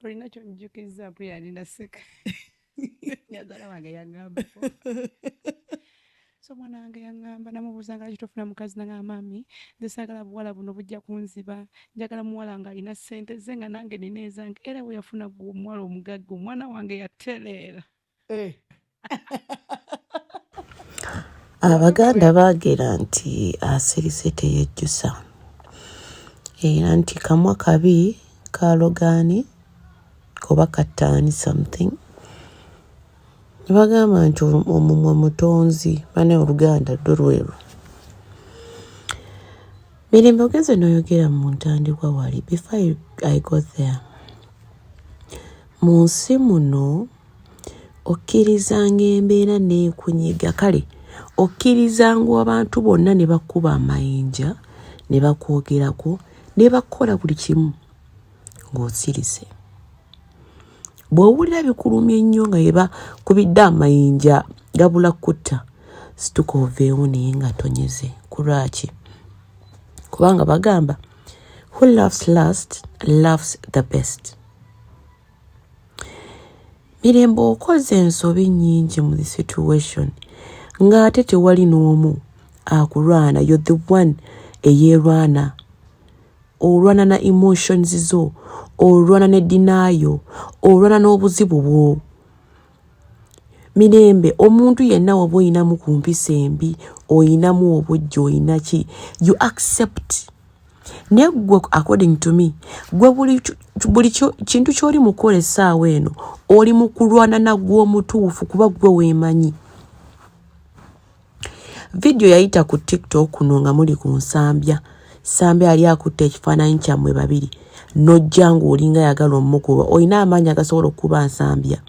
olina kyonjukiriza bwe yali naseka nyagala wange yangambako so mwana wange yangamba namubuuza nga kitofuna mukazi nanga mami nze saagala buwala buno bujja kunziba njagala muwala nga alina ssente ze nga nange nina ezange era we yafuna gwe omuwala omugagga omwana wange yatereera Abaganda baagera nti asirise teyejjusa era nti kamwa kabi kalogaani oba kattaani something ne bagamba nti omumwa mutonzi bane Oluganda lwo lweru. Mirembe ogenze n'oyogera mu ntandikwa wali before I got there. Mu nsi muno okkirizanga embeera n'ekunyiga kale okkirizanga abantu bonna ne bakuba amayinja ne bakwogerako ne bakola buli kimu ng'osirise. Bw'owulira bikulumya ennyo nga bakubidde amayinja gabula kutta situka oveewo naye nga tonyeze ku lwaki kubanga bagamba who laughs last laughs the best. Mirembe okoze ensobi nnyingi mu the situation ng'ate tewali n'omu akulwana. You're the one eyeerwana. Olwana na emotions zo, olwana ne denial, olwana n'obuzibu bwo. Mirembe omuntu yenna waba oyinamu ku mpisa embi, oyinamu obujja, oyina ki, you accept. Naye gwe according to me, gwe buli kintu ky'oli mukola essaawa eno oli mu kulwana nagwo omutuufu kuba gwe weemanyi. Video yayita ku TikTok kuno nga muli ku nsambya. Sambya ali akutte ekifaananyi kyammwe babiri n'ojja ng'olinga yagala omukuba. Olina amaanyi agasobola okukuba nsambya.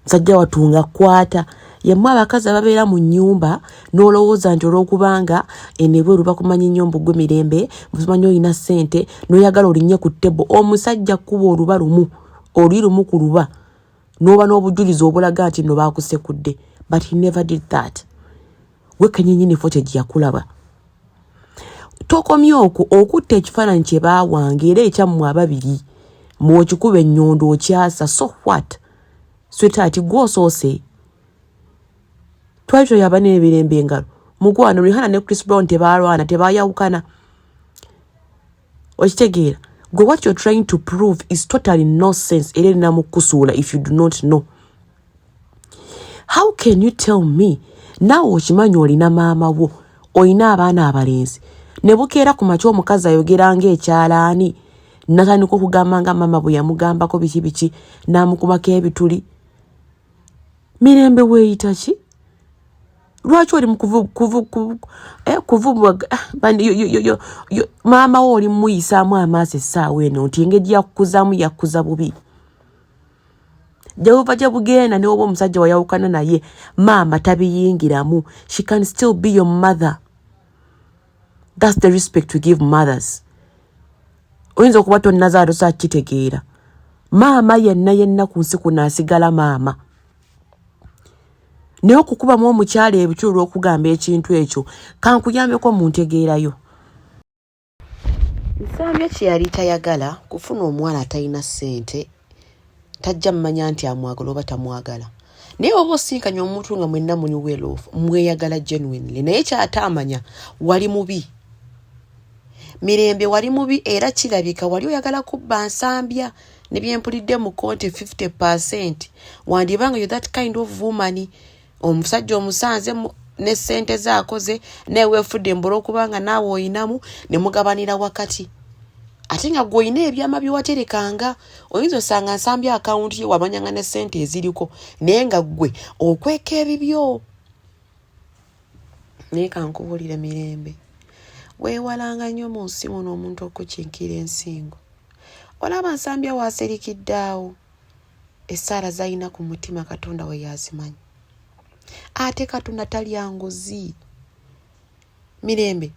Musajja watunga kwata. Yemmwe abakazi ababeera mu nnyumba n'olowooza nti olw'okubanga enebweru bakumanyi nnyo mbugwe Mirembe, mumanyi olina ssente n'oyagala olinnye ku ttebo. Omusajja kkuba oluba lumu, oli lumu ku luba n'oba n'obujulizi obulaga nti nno baakusekudde. But he never did that. We kennyini footage yakulaba. Tokomye okutta ekifaananyi kye baawanga era ekyammwe ababiri mw'okikuba ennyondo okyasa. So what? Sweetheart gw'osoose. Twali toyaba n'ebirembe engalo. Mugwana Rihanna ne Chris Brown tebaalwana, tebaayawukana. Okitegeera? Gwe what you're trying to prove is totally nonsense era erina mu kusuula if you do not know. How can you tell me naawe okimanyi olina maama wo, olina abaana abalenzi, ne bukeera ku makya omukazi ayogera ng'ekyalaani natandika okugamba nga maama bwe yamugambako biki n'amukubako ebituli? Mirembe weeyita ki? Lwaki oli mu kuvubwa maama wo oli muyisaamu amaaso essaawa eno nti engeri yakukuzaamu yakuza bubi? Jawuva gye bugenda ne oba omusajja wayawukana naye maama tabiyingiramu. She can still be your mother. That's the respect we give mothers. Oyinza okuba tonnazaala tosa kitegeera. Maama yenna ku nsi kuno asigala maama. Naye okukubamu omukyala ebituli olw'okugamba ekintu ekyo kankuyambeko mu ntegeerayo. Nsambya kye yali tayagala kufuna omwana atalina ssente, tajja mmanya nti amwagala oba tamwagala. Naye oba osinkanye omuntu nga mwenna muli well off, mweyagala genuinely, naye ky'ataamanya wali mubi. Mirembe wali mubi era kirabika wali oyagala kubba Nsambya ne byempulidde mu konti 50%. Wandibanga you're that kind of woman. Omusajja omusanze ne ssente zaakoze naye weefudde embolo okubanga naawe oyinamu ne mugabanira wakati. Ate nga gwe olina ebyama byewaterekanga, oyinza osanga Nsambya akawunti ye wamanyanga ne ssente eziriko naye nga gwe okweka ebibyo. Naye kankubuulire Mirembe, weewalanga nnyo mu nsi muno omuntu okukinkira ensingo. Olaba Nsambya waaserikidde awo, essaala zalina ku mutima Katonda we yazimanyi. Ate Katonda talya nguzi. Mirembe,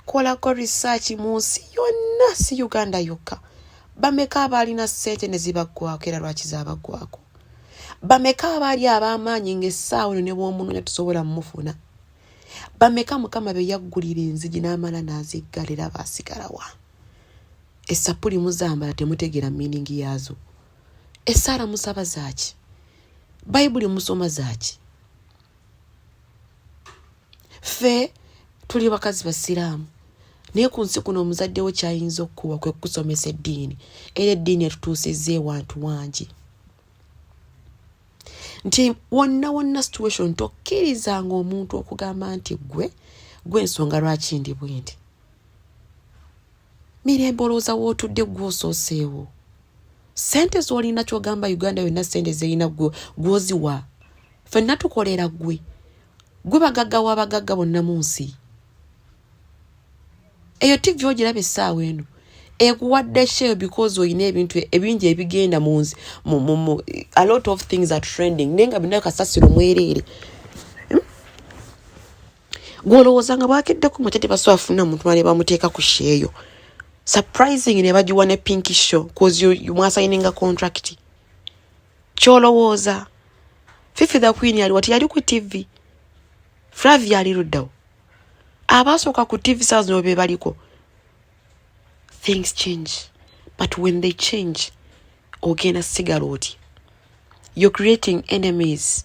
kolako research mu nsi yonna, si Uganda yokka. Bameka abalina ssente ne zibaggwako era lwaki zaabaggwako? Bameka abali ab'amaanyi ng'essaawa ne bw'omunoonya tusobola mufuna? Bameka Mukama be yaggulira enzigi n'amala n'aziggala era baasigala wa? essapuli muzambala temutegeera meaning yaazo. Essaala musaba zaaki? Bayibuli musoma zaaki? Ffe tuli bakazi basiraamu naye ku nsi kuno omuzadde wo kyayinza okukuwa kwe kusomesa eddiini, era eddiini etutuusizza ewantu wangi. Nti wonna situation tokkirizanga omuntu okugamba nti gwe ensonga lwaki ndi bwe nti. Mirembe olowooza wootudde gw'osooseewo. Sente z'olina ky'ogamba Uganda yonna sente z'erina gw'oziwa. Ffenna tukolera gwe bagagga w'abagagga bonna mu nsi. Eyo TV ogiraba essaawa eno ekuwadde share because oyina ebintu ebingi ebigenda mu nsi. A lot of things are trending naye nga binayo kasasiro mwereere. Gw'olowooza nga bwakeddeko mukyate basobola kufuna muntu mali bamuteeka ku sheeyo. Surprising ne bagiwa ne pinky show cause you mwasigning a contract. Kyolowooza Fifi the Queen yali wati yali ku TV. Flavia ali luddawo. Abasooka ku TV stars no be baliko. Things change. But when they change, ogenda sigala oti. You're creating enemies.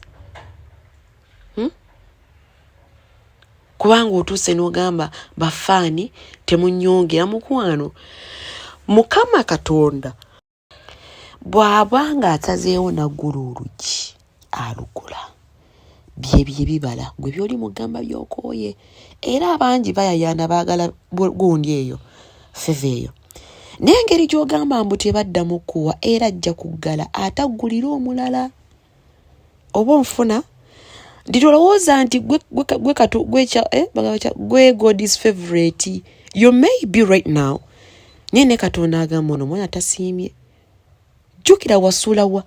Kubanga otuuse n'ogamba bafaani temunyongera mukwano. Mukama Katonda bw'abanga atazeewo naggula olugi alugula. Byebye bibala gwe byoli mugamba byokooye. Era abangi bayayaana baagala gundi eyo feve eyo. Naye engeri gy'ogamba mbu tebaddamu kuwa era ajja kuggala ataggulira omulala. Oba onfuna nditolowooza nti gwe God's favorite. You may be right now. Naye ne Katonda agamba ono omwana tasiimye. Jjukira wasuula wa.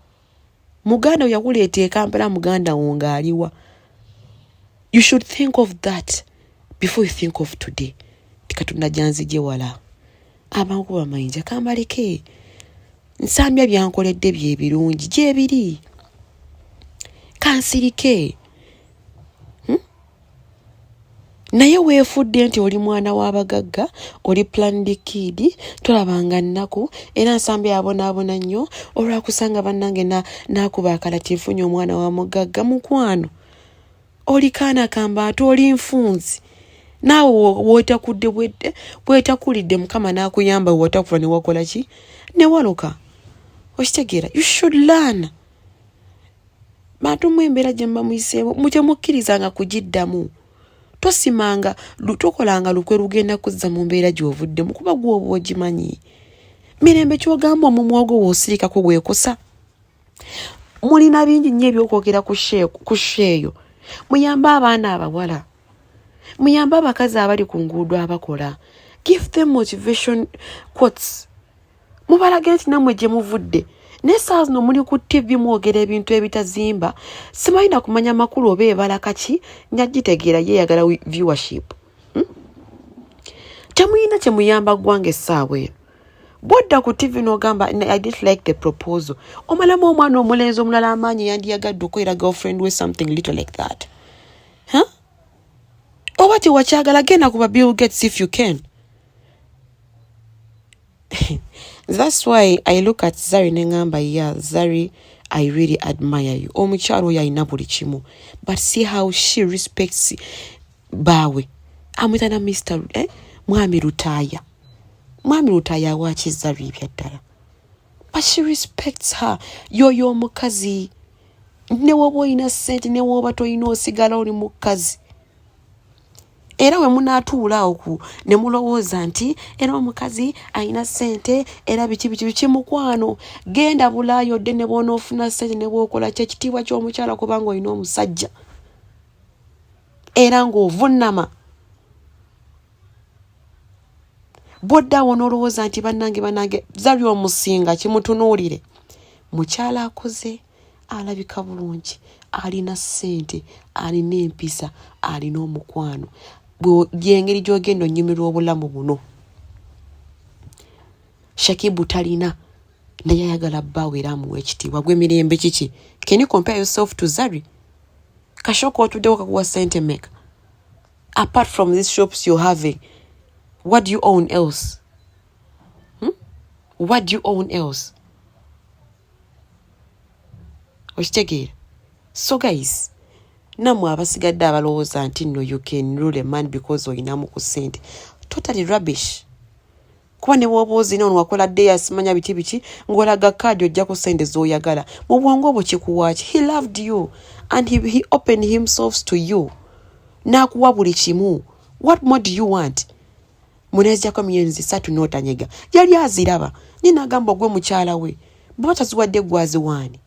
Muganda we yakuleeta e Kampala muganda wo ng'aliwa. You should think of that before you think of today. Katonda janzije wala. Abantu bamayinja kambaleke. Nsambya byankoledde bye birungi gye biri. Kansirike. Naye weefudde nti oli mwana w'abagagga, oli planned kid, tolabanga nnaku, era nsambya yabonaabona nnyo, olwakusanga bannange n'akuba akalati nfunye omwana wa mugagga mukwano. Oli kaana kambaatu, oli nfunzi. Naawe wootakudde bwetakulidde Mukama n'akuyamba wootakufa ne wakola ki? Ne waloka. Okitegeera, you should learn. Bantu mu embeera gye mba muyiseemu, temukkirizanga kugiddamu. Tosimanga lutokolanga lukwe lugenda kuzza mu mbeera gy'ovuddemu kuba gw'oba ogimanyi. Mirembe ky'ogamba omumwogo w'osirikako gwekosa. Mulina bingi nnyo ebyokwogera ku sheeyo. Muyambe abaana abawala. Muyambe abakazi abali ku nguudo abakola. Give them motivation quotes. Mubalage nti nammwe gye muvudde. N'essaawa zino muli ku TV mwogera ebintu ebitazimba. Simalina kumanya makulu oba ebala kaki njagitegeera yeeyagala viewership. Temuyina kye muyamba ggwanga essaawa eno. Bwodda ku TV n'ogamba I didn't like the proposal. Omalamu omwana omulenzi omulala amaanyi yandiyagadde okukoera girlfriend we something little like that. Oba tewakyagala genda kuba Bill Gates if you can. That's why I look at Zari Nengamba. Yeah, Zari, I really admire you. Omukyalo ya ina buli kimu. But see how she respects Bawe. Amwitana Mr. Mwami Rutaya. Mwami Rutaya wachi Zari byaddala. But she respects her. Yo mukazi. Ne woba ina sente ne woba toyina osigala oli mukazi. Era we munaatuula oku ne mulowooza nti era omukazi ayina sente era biki mukwano. Genda Bulaayi odde ne bw'onoofuna sente ne bw'okola kyekitiibwa ky'omukyala kubanga olina omusajja era ng'ovunnama. Bw'oddaawo n'olowooza nti bannange Zari omusinga kimutunuulire. Mukyala akoze, alabika bulungi, alina sente, alina empisa, alina omukwano. Gyengeri gy'ogenda onyumirwa obulamu buno. Shakibu talina naye ayagala bbaawe era amuwa ekitiibwa. Gwe mirembe kiki? Can you compare yourself to Zari? Kashoka otuddewo kakuwa sente meka? Apart from these shops you're having, what do you own else? What do you own else? Okitegeera? So guys, namwe abasigadde abalowooza nti no you can rule a man because oyinamu ku ssente. Totally rubbish. Kuba ne bw'oba ozina ono wakola ddeya simanya biki ng'olaga kaadi ojja ku ssente z'oyagala. Mu bwongo obwo kikuwaaki. He loved you and he opened himself to you. N'akuwa buli kimu. What more do you want? Munezjako myezi 3 n'otanyega. Yali aziraba. Ninagamba gwe mukyala we. Bw'oba taziwadde gwaziwaani.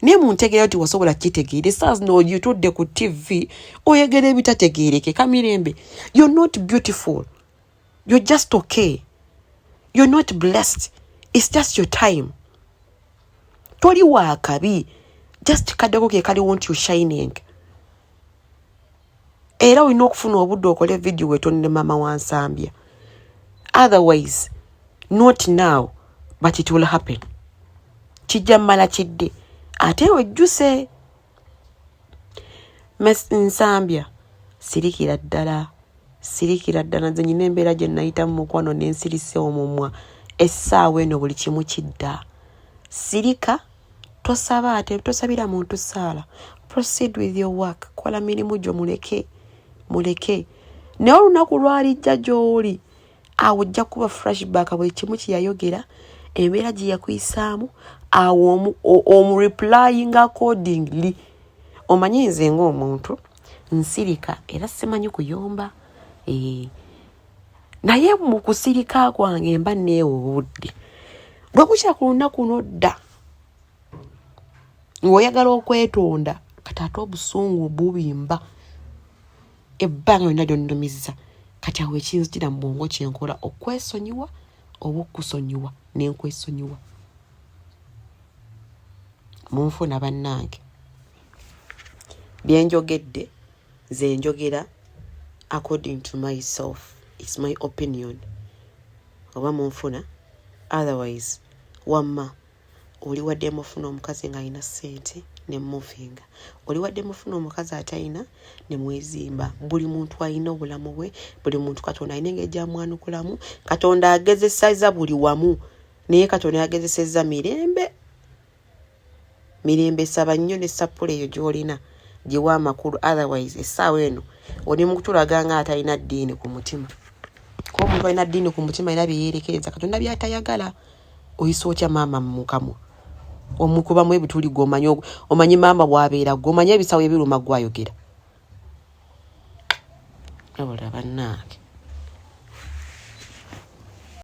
Naye muntegeera nti wasobola kitegeere. Stars no you tudde ku TV oyegera ebitategeereke Kamirembe. You're not beautiful. You're just okay. You're not blessed. It's just your time. Tori wa kabi. Just kadako ke kali want you shining. Era olina okufuna obudde okole video wetonde mama wansambya. Otherwise, not now, but it will happen. Kijja mala kidde. Ate ojjuse. Nsambya. Sirikira ddala nze nyina embeera gye nayitamu mukwano n'ensirise omumwa. Essaawa eno buli kimu kidda. Sirika, tosaba ate tosabira muntu ssaala. Proceed with your work. Kola mirimu gyo muleke. Naye olunaku lwalijja gy'oli awo ojja kuba flashback buli kimu kye yayogera, embeera gye yakuyisaamu, awo replying accordingly. Omanyi nze ng'omuntu nsirika era simanyi kuyomba. Naye mu kusirika kwange mba neewuudde. Bwe kukya ku lunaku nodda ng'oyagala okwetonda kati ate obusungu bubimba. Ebbanga lyonna lyonnumiza kati awo ekinzitira mu bwongo kyenkola okwesonyiwa oba okusonyiwa n'enkwesonyiwa. Munfuna bannange. Bye njogedde nze njogera according to myself. It's my opinion. Oba munfuna. Otherwise, wamma oli wadde mufuna omukazi nga alina ssente ne muvinga. Oli wadde mufuna omukazi atalina ne mwezimba. Buli muntu alina obulamu bwe, buli muntu Katonda alina engeri gy'amwanukulamu. Katonda agezesezza buli wamu. Naye Katonda yagezesezza mirembe. Mirembe saba nnyo ne sapula eyo gy'olina giwa amakulu. Otherwise, essaawa eno oli mu kutulaga nga atalina ddiini ku mutima. Kuba omuntu alina ddiini ku mutima alina bye yeerekereza Katonda by'atayagala. Oyisa otya maama mu mukamwa? Omukubamu ebituli omanyi maama bw'abeera gw'omanyi ebisawo ebiruma gwayogera. Abula bannange.